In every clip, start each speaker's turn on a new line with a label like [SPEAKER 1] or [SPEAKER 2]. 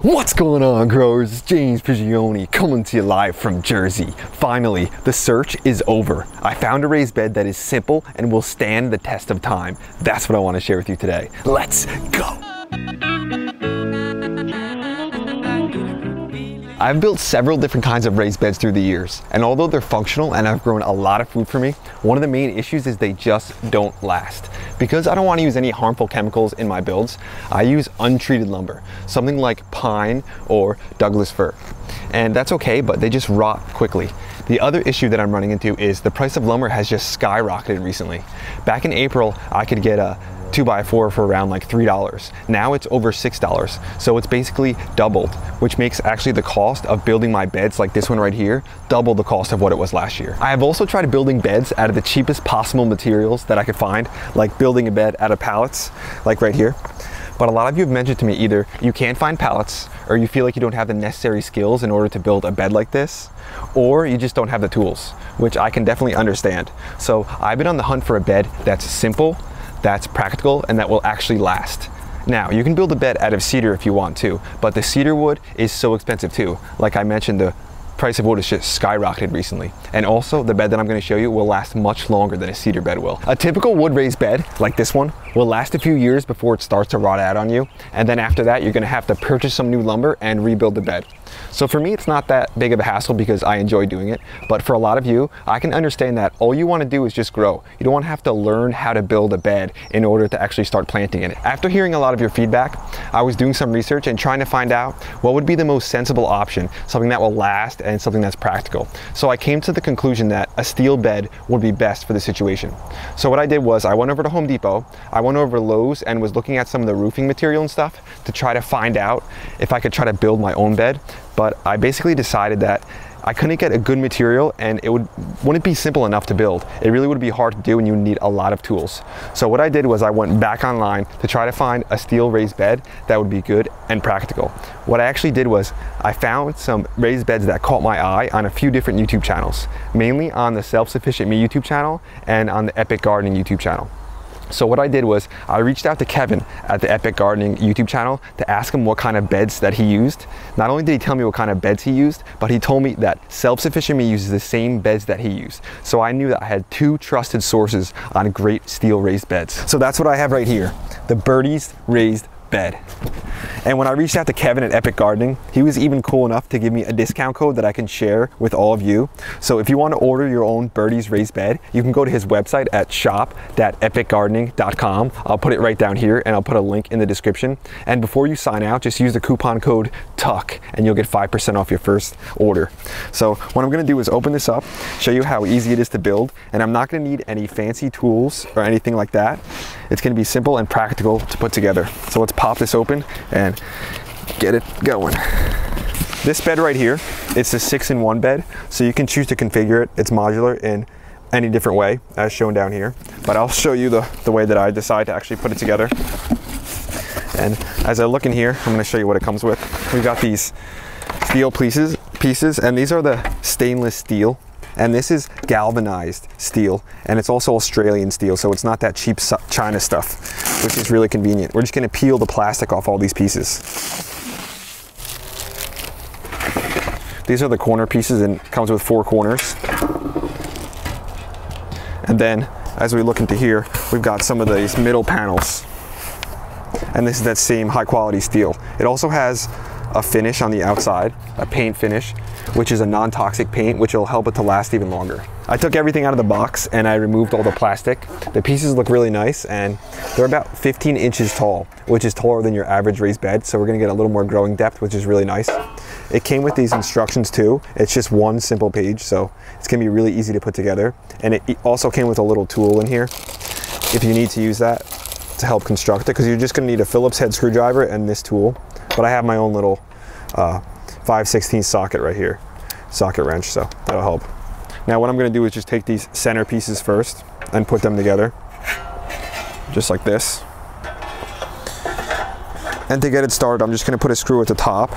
[SPEAKER 1] What's going on, growers? It's James Prigioni coming to you live from Jersey. Finally, the search is over. I found a raised bed that is simple and will stand the test of time. That's what I want to share with you today. Let's go! I've built several different kinds of raised beds through the years, and although they're functional and have grown a lot of food for me, one of the main issues is they just don't last. Because I don't want to use any harmful chemicals in my builds, I use untreated lumber, something like pine or Douglas fir. And that's okay, but they just rot quickly. The other issue that I'm running into is the price of lumber has just skyrocketed recently. Back in April, I could get a 2x4 for around like $3. Now it's over $6. So it's basically doubled, which makes actually the cost of building my beds like this one right here, double the cost of what it was last year. I have also tried building beds out of the cheapest possible materials that I could find, like building a bed out of pallets, like right here. But a lot of you have mentioned to me either you can't find pallets, or you feel like you don't have the necessary skills in order to build a bed like this, or you just don't have the tools, which I can definitely understand. So I've been on the hunt for a bed that's simple, that's practical, and that will actually last. Now, you can build a bed out of cedar if you want to, but the cedar wood is so expensive too. Like I mentioned, the price of wood has just skyrocketed recently. And also, the bed that I'm going to show you will last much longer than a cedar bed will. A typical wood raised bed, like this one, will last a few years before it starts to rot out on you. And then after that, you're going to have to purchase some new lumber and rebuild the bed. So for me, it's not that big of a hassle because I enjoy doing it. But for a lot of you, I can understand that all you want to do is just grow. You don't want to have to learn how to build a bed in order to actually start planting in it. After hearing a lot of your feedback, I was doing some research and trying to find out what would be the most sensible option, something that will last and something that's practical. So I came to the conclusion that a steel bed would be best for the situation. So what I did was I went over to Home Depot, I went over to Lowe's and was looking at some of the roofing material and stuff to try to find out if I could try to build my own bed. But I basically decided that I couldn't get a good material and it wouldn't be simple enough to build. It really would be hard to do and you would need a lot of tools. So what I did was I went back online to try to find a steel raised bed that would be good and practical. What I actually did was I found some raised beds that caught my eye on a few different YouTube channels, mainly on the Self-Sufficient Me YouTube channel and on the Epic Gardening YouTube channel. So what I did was I reached out to Kevin at the Epic Gardening YouTube channel to ask him what kind of beds that he used. Not only did he tell me what kind of beds he used, but he told me that Self-Sufficient Me uses the same beds that he used. So I knew that I had two trusted sources on great steel raised beds. So that's what I have right here, the Birdie's raised bed. And when I reached out to Kevin at Epic Gardening, he was even cool enough to give me a discount code that I can share with all of you. So if you want to order your own Birdie's raised bed, you can go to his website at shop.epicgardening.com. I'll put it right down here and I'll put a link in the description. And before you sign out, just use the coupon code TUCK and you'll get 5% off your first order. So what I'm going to do is open this up, show you how easy it is to build, and I'm not going to need any fancy tools or anything like that. It's going to be simple and practical to put together. So let's pop this open and get it going. This bed right here, it's a 6-in-1 bed, so you can choose to configure it. It's modular in any different way as shown down here, but I'll show you the way that I decide to actually put it together. And as I look in here, I'm going to show you what it comes with. We've got these steel pieces, and these are the stainless steel. And this is galvanized steel, and it's also Australian steel, so it's not that cheap China stuff, which is really convenient. We're just gonna peel the plastic off all these pieces. These are the corner pieces and comes with 4 corners. And then, as we look into here, we've got some of these middle panels. And this is that same high quality steel. It also has a finish on the outside, a paint finish, which is a non-toxic paint, which will help it to last even longer. I took everything out of the box and I removed all the plastic. The pieces look really nice and they're about 15 inches tall, which is taller than your average raised bed. So we're gonna get a little more growing depth, which is really nice. It came with these instructions too. It's just one simple page, so it's gonna be really easy to put together. And it also came with a little tool in here if you need to use that to help construct it, because you're just gonna need a Phillips head screwdriver and this tool. But I have my own little 5/16 socket right here, socket wrench, so that'll help. Now what I'm going to do is just take these center pieces first and put them together, just like this. And to get it started, I'm just going to put a screw at the top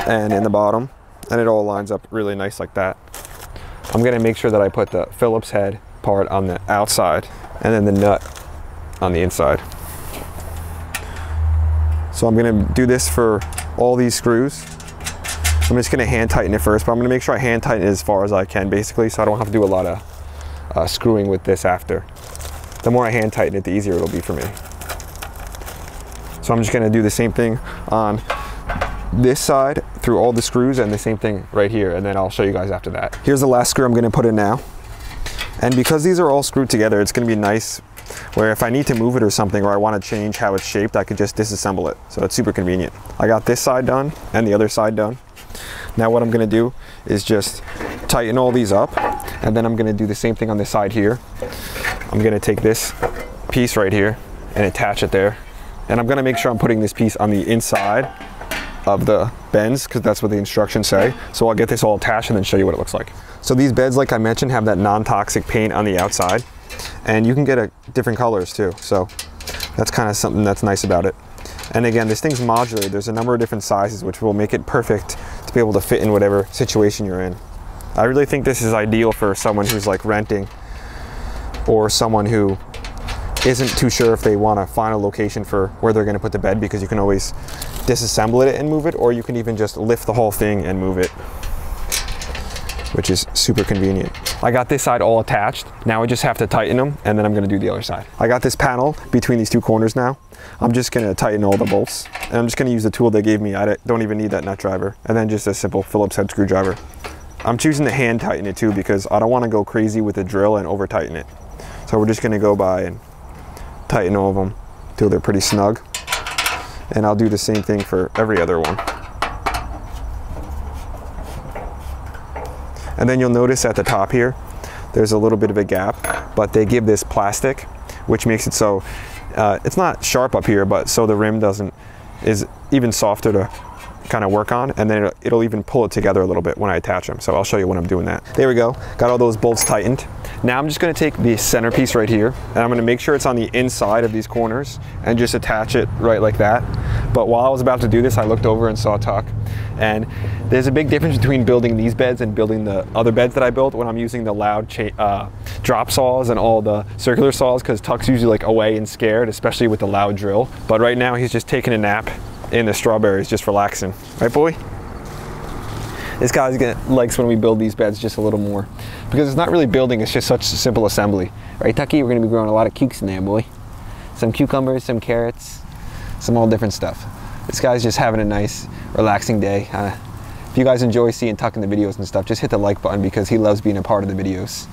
[SPEAKER 1] and in the bottom, and it all lines up really nice like that. I'm going to make sure that I put the Phillips head part on the outside and then the nut on the inside. So I'm going to do this for all these screws. I'm just gonna hand tighten it first, but I'm gonna make sure I hand tighten it as far as I can basically, so I don't have to do a lot of screwing with this after. The more I hand tighten it, the easier it'll be for me. So I'm just gonna do the same thing on this side through all the screws, and the same thing right here, and then I'll show you guys after that. Here's the last screw I'm gonna put in now. And because these are all screwed together, it's gonna be nice where if I need to move it or something, or I wanna change how it's shaped, I could just disassemble it. So it's super convenient. I got this side done and the other side done. Now what I'm gonna do is just tighten all these up, and then I'm gonna do the same thing on this side here. I'm gonna take this piece right here and attach it there. And I'm gonna make sure I'm putting this piece on the inside of the bends, because that's what the instructions say. So I'll get this all attached and then show you what it looks like. So these beds, like I mentioned, have that non-toxic paint on the outside, and you can get different colors too. So that's kind of something that's nice about it. And again, this thing's modular. There's a number of different sizes, which will make it perfect to be able to fit in whatever situation you're in. I really think this is ideal for someone who's like renting, or someone who isn't too sure if they want to find a location for where they're going to put the bed, because you can always disassemble it and move it, or you can even just lift the whole thing and move it, which is super convenient. I got this side all attached. Now I just have to tighten them, and then I'm going to do the other side. I got this panel between these two corners now. I'm just going to tighten all the bolts, and I'm just going to use the tool they gave me. I don't even need that nut driver, and then just a simple Phillips head screwdriver. I'm choosing to hand tighten it too, because I don't want to go crazy with the drill and over tighten it. So we're just going to go by and tighten all of them till they're pretty snug, and I'll do the same thing for every other one. And then you'll notice at the top here there's a little bit of a gap, but they give this plastic which makes it so it's not sharp up here, but so the rim is even softer to kind of work on, and then it'll even pull it together a little bit when I attach them. So I'll show you when I'm doing that. There we go, got all those bolts tightened. Now I'm just going to take the centerpiece right here, and I'm going to make sure it's on the inside of these corners and just attach it right like that. But while I was about to do this, I looked over and saw Tuck, and there's a big difference between building these beds and building the other beds that I built when I'm using the loud drop saws and all the circular saws, because Tuck's usually like away and scared, especially with the loud drill. But right now he's just taking a nap in the strawberries, just relaxing. Right, boy? This guy likes when we build these beds just a little more, because it's not really building, it's just such a simple assembly. Right, Tucky? We're gonna be growing a lot of cukes in there, boy. Some cucumbers, some carrots, some all different stuff. This guy's just having a nice, relaxing day. If you guys enjoy seeing Tuck in the videos and stuff, just hit the like button, because he loves being a part of the videos.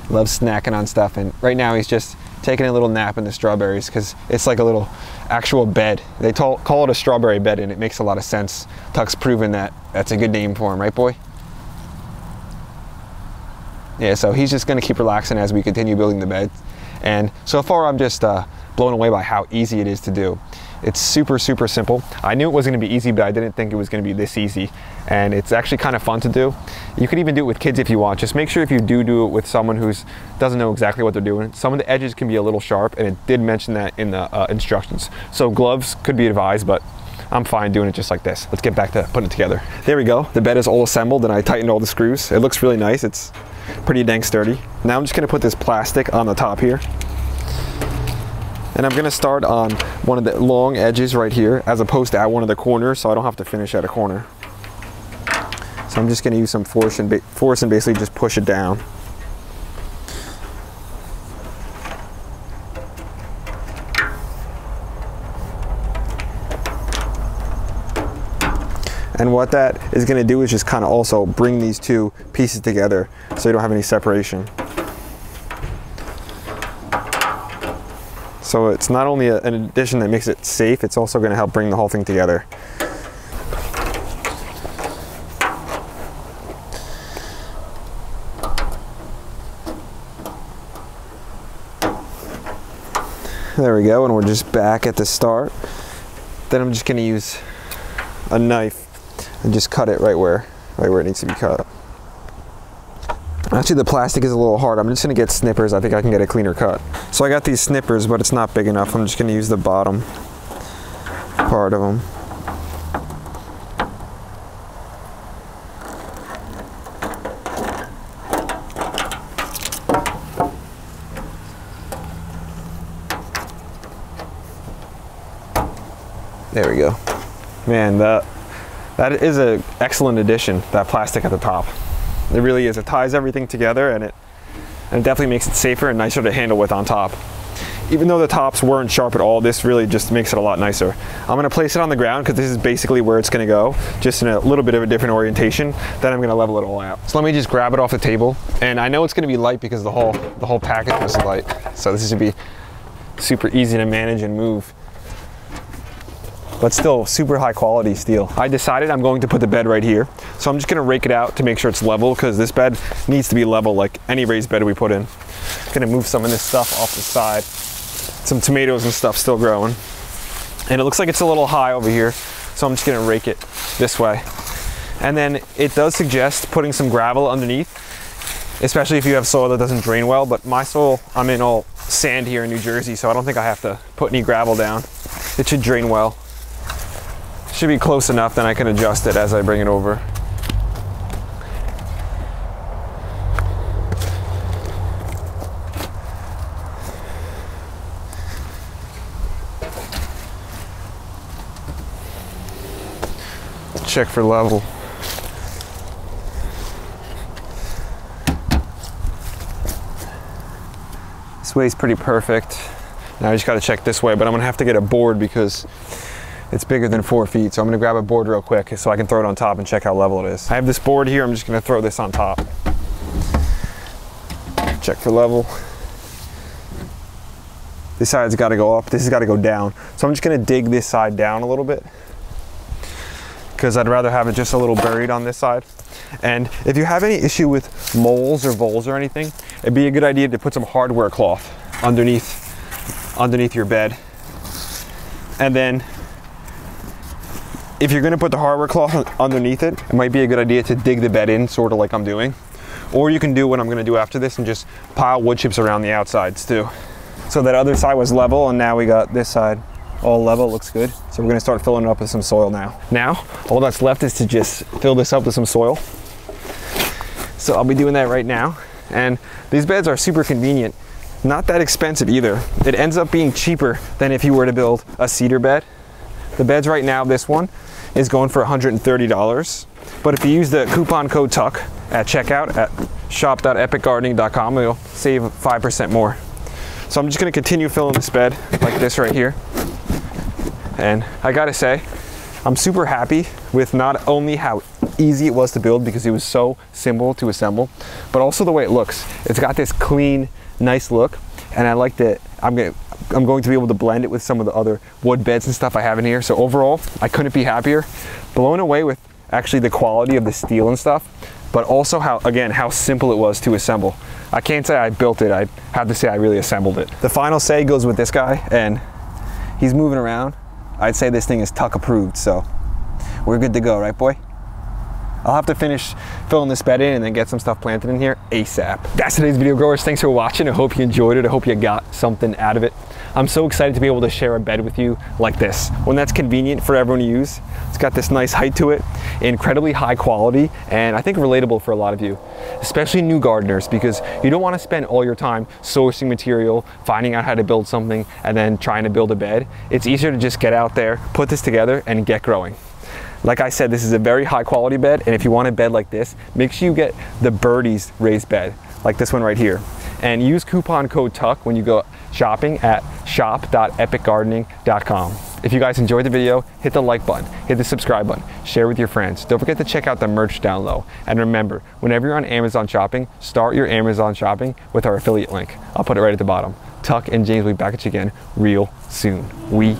[SPEAKER 1] He loves snacking on stuff, and right now he's just taking a little nap in the strawberries, because it's like a little actual bed. They call it a strawberry bed, and it makes a lot of sense. Tuck's proven that that's a good name for him, right, boy? Yeah, so he's just gonna keep relaxing as we continue building the bed. And so far I'm just blown away by how easy it is to do. It's super, super simple. I knew it was gonna be easy, but I didn't think it was gonna be this easy. And it's actually kind of fun to do. You could even do it with kids if you want. Just make sure if you do it with someone who doesn't know exactly what they're doing. Some of the edges can be a little sharp, and it did mention that in the instructions. So gloves could be advised, but I'm fine doing it just like this. Let's get back to putting it together. There we go. The bed is all assembled, and I tightened all the screws. It looks really nice. It's pretty dang sturdy. Now I'm just gonna put this plastic on the top here. And I'm gonna start on one of the long edges right here, as opposed to at one of the corners, so I don't have to finish at a corner. So I'm just gonna use some force and basically just push it down. And what that is gonna do is just kind of also bring these two pieces together so you don't have any separation. So it's not only an addition that makes it safe, it's also going to help bring the whole thing together. There we go, and we're just back at the start. Then I'm just going to use a knife and just cut it right where it needs to be cut. Actually, the plastic is a little hard. I'm just gonna get snippers. I think I can get a cleaner cut. So I got these snippers, but it's not big enough. I'm just gonna use the bottom part of them. There we go. Man, that is an excellent addition, that plastic at the top. It really is. It ties everything together, and it definitely makes it safer and nicer to handle with on top. Even though the tops weren't sharp at all, this really just makes it a lot nicer. I'm gonna place it on the ground because this is basically where it's gonna go, just in a little bit of a different orientation. Then I'm gonna level it all out. So let me just grab it off the table. And I know it's gonna be light because the whole package was light. So this is gonna be super easy to manage and move, but still super high quality steel. I decided I'm going to put the bed right here. So I'm just gonna rake it out to make sure it's level, because this bed needs to be level like any raised bed we put in. Gonna move some of this stuff off the side. Some tomatoes and stuff still growing. And it looks like it's a little high over here, so I'm just gonna rake it this way. And then it does suggest putting some gravel underneath, especially if you have soil that doesn't drain well, but my soil, I'm in all sand here in New Jersey, so I don't think I have to put any gravel down. It should drain well. Should be close enough, then I can adjust it as I bring it over. Check for level. This way's pretty perfect. Now I just gotta check this way, but I'm gonna have to get a board because it's bigger than 4 feet. So I'm gonna grab a board real quick so I can throw it on top and check how level it is. I have this board here, I'm just gonna throw this on top. Check for level. This side's gotta go up, this has gotta go down. So I'm just gonna dig this side down a little bit, because I'd rather have it just a little buried on this side. And if you have any issue with moles or voles or anything, it'd be a good idea to put some hardware cloth underneath your bed. And then if you're gonna put the hardware cloth underneath it, it might be a good idea to dig the bed in, sort of like I'm doing. Or you can do what I'm gonna do after this and just pile wood chips around the outsides too. So that other side was level, and now we got this side all level. Looks good. So we're gonna start filling it up with some soil now. Now, all that's left is to just fill this up with some soil. So I'll be doing that right now. And these beds are super convenient. Not that expensive either. It ends up being cheaper than if you were to build a cedar bed. The beds right now, this one, is going for $130. But if you use the coupon code TUCK at checkout at shop.epicgardening.com, it'll save 5% more. So I'm just gonna continue filling this bed like this right here. And I gotta say, I'm super happy with not only how easy it was to build, because it was so simple to assemble, but also the way it looks. It's got this clean, nice look, and I like that I'm going to be able to blend it with some of the other wood beds and stuff I have in here. So overall, I couldn't be happier. Blown away with actually the quality of the steel and stuff, but also how simple it was to assemble. I can't say I built it, I have to say I really assembled it. The final say goes with this guy, and he's moving around. I'd say this thing is Tuck approved, so we're good to go, right boy? I'll have to finish filling this bed in and then get some stuff planted in here ASAP. That's today's video, growers. Thanks for watching. I hope you enjoyed it. I hope you got something out of it. I'm so excited to be able to share a bed with you like this, one that's convenient for everyone to use. It's got this nice height to it, incredibly high quality, and I think relatable for a lot of you, especially new gardeners, because you don't want to spend all your time sourcing material, finding out how to build something, and then trying to build a bed. It's easier to just get out there, put this together, and get growing. Like I said, this is a very high quality bed, and if you want a bed like this, make sure you get the Birdie's raised bed, like this one right here. And use coupon code TUCK when you go shopping at shop.epicgardening.com. If you guys enjoyed the video, hit the like button, hit the subscribe button, share with your friends. Don't forget to check out the merch down low. And remember, whenever you're on Amazon shopping, start your Amazon shopping with our affiliate link. I'll put it right at the bottom. Tuck and James will be back at you again real soon. We